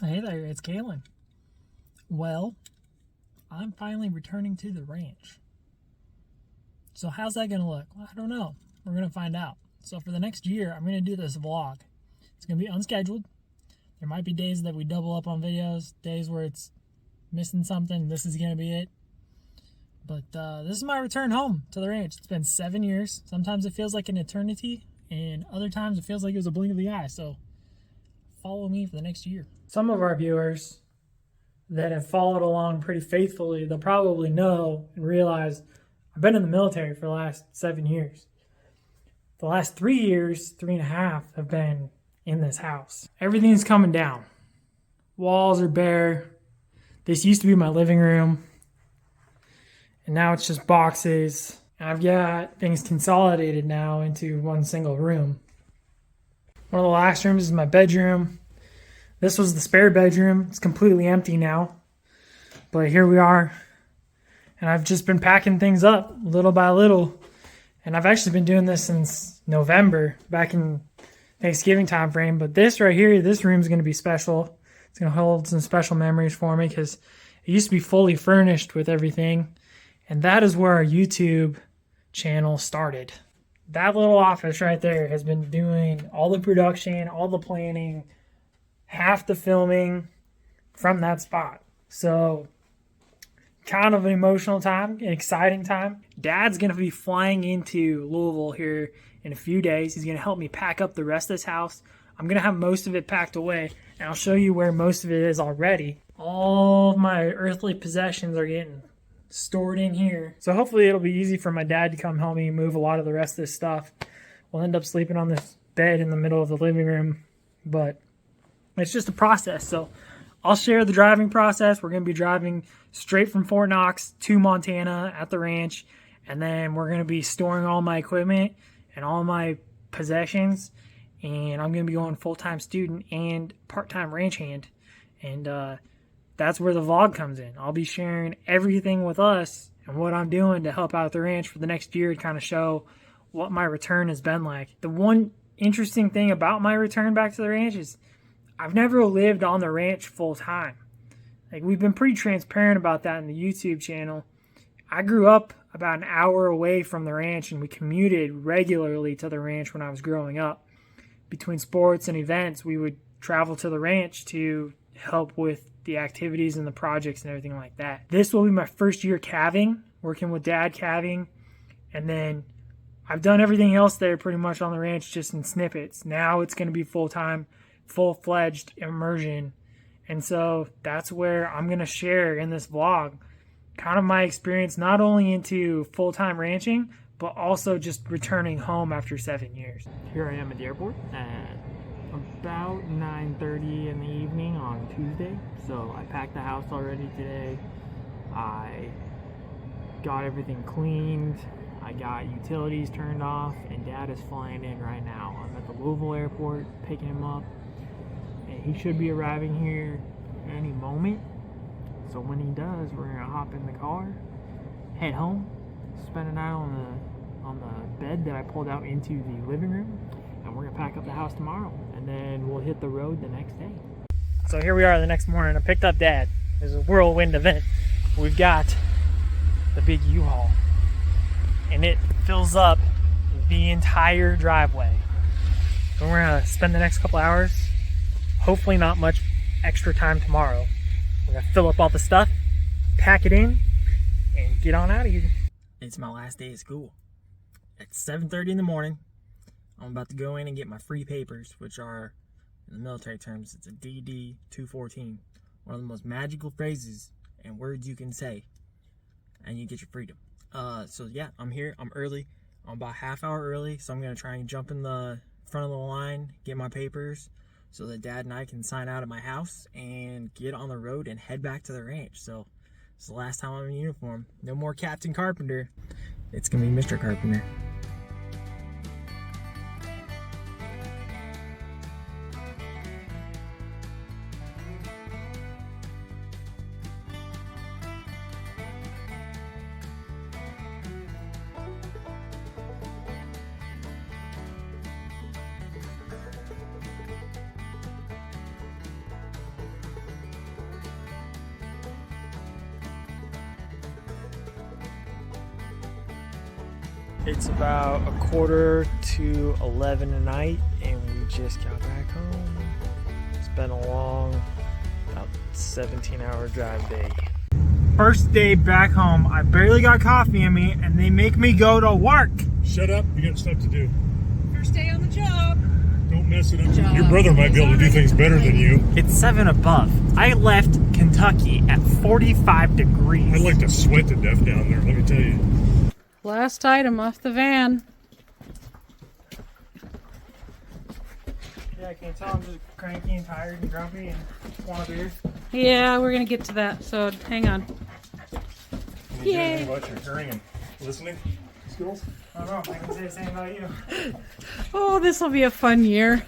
Hey there, it's Calen. Well, I'm finally returning to the ranch. So how's that going to look? Well, I don't know. We're going to find out. So for the next year, I'm going to do this vlog. It's going to be unscheduled. There might be days that we double up on videos, days where it's missing something. This is going to be it. But this is my return home to the ranch. It's been 7 years. Sometimes it feels like an eternity, and other times it feels like it was a blink of the eye. So follow me for the next year. Some of our viewers that have followed along pretty faithfully, they'll probably know and realize I've been in the military for the last 7 years. The last 3 years, 3.5, have been in this house. Everything's coming down. Walls are bare. This used to be my living room, and now it's just boxes. I've got things consolidated now into one single room. One of the last rooms is my bedroom. This was the spare bedroom. It's completely empty now. But here we are. And I've just been packing things up little by little. And I've actually been doing this since November, back in Thanksgiving time frame. But this right here, this room is going to be special. It's going to hold some special memories for me because it used to be fully furnished with everything. And that is where our YouTube channel started. That little office right there has been doing all the production, all the planning, half the filming from that spot. So kind of an emotional time, an exciting time. Dad's going to be flying into Louisville here in a few days. He's going to help me pack up the rest of this house. I'm going to have most of it packed away, and I'll show you where most of it is already. All of my earthly possessions are getting stored in here. So hopefully it'll be easy for my dad to come help me move a lot of the rest of this stuff. We'll end up sleeping on this bed in the middle of the living room, but it's just a process. So I'll share the driving process. We're going to be driving straight from Fort Knox to Montana at the ranch, and then we're going to be storing all my equipment and all my possessions, and I'm going to be going full-time student and part-time ranch hand, and that's where the vlog comes in. I'll be sharing everything with us and what I'm doing to help out the ranch for the next year to kind of show what my return has been like. The one interesting thing about my return back to the ranch is I've never lived on the ranch full time. Like, we've been pretty transparent about that in the YouTube channel. I grew up about an hour away from the ranch, and we commuted regularly to the ranch when I was growing up. Between sports and events, we would travel to the ranch to help with the activities and the projects and everything like that. This will be my first year calving, working with Dad calving, and then I've done everything else there pretty much on the ranch just in snippets. Now it's going to be full-time, full-fledged immersion, and so that's where I'm going to share in this vlog kind of my experience, not only into full-time ranching, but also just returning home after 7 years. Here I am at the airport at about 9:30 in the evening on Tuesday. So I packed the house already today. I got everything cleaned. I got utilities turned off, and Dad is flying in right now. I'm at the Louisville airport picking him up, and he should be arriving here any moment. So when he does, we're gonna hop in the car, head home, spend a night on the bed that I pulled out into the living room, and we're gonna pack up the house tomorrow, and then we'll hit the road the next day. So here we are the next morning. I picked up Dad. It was a whirlwind event. We've got the big U-Haul, and it fills up the entire driveway. So we're gonna spend the next couple hours, hopefully not much extra time tomorrow. We're gonna fill up all the stuff, pack it in, and get on out of here. It's my last day of school. It's 7:30 in the morning. I'm about to go in and get my free papers, which are, in the military terms, it's a DD 214. One of the most magical phrases and words you can say, and you get your freedom. So yeah, I'm here. I'm early. I'm about half hour early, so I'm gonna try and jump in the front of the line, get my papers, so that Dad and I can sign out at my house and get on the road and head back to the ranch. So it's the last time I'm in uniform. No more Captain Carpenter. It's gonna be Mr. Carpenter. It's about 11:15 at night, and we just got back home. It's been a long, about 17-hour drive day. First day back home, I barely got coffee in me, and they make me go to work. Shut up, you got stuff to do. First day on the job. Don't mess it up. Your brother might be able to do things better than you. It's 7 above. I left Kentucky at 45 degrees. I'd like to sweat to death down there, let me tell you. Last item off the van. Yeah, can you tell I'm just cranky and tired and grumpy and want a beer? Yeah, we're gonna get to that, so hang on. Can you do Yay. anything about your hearing and listening skills? I don't know, I can say the same about you. Oh, this will be a fun year.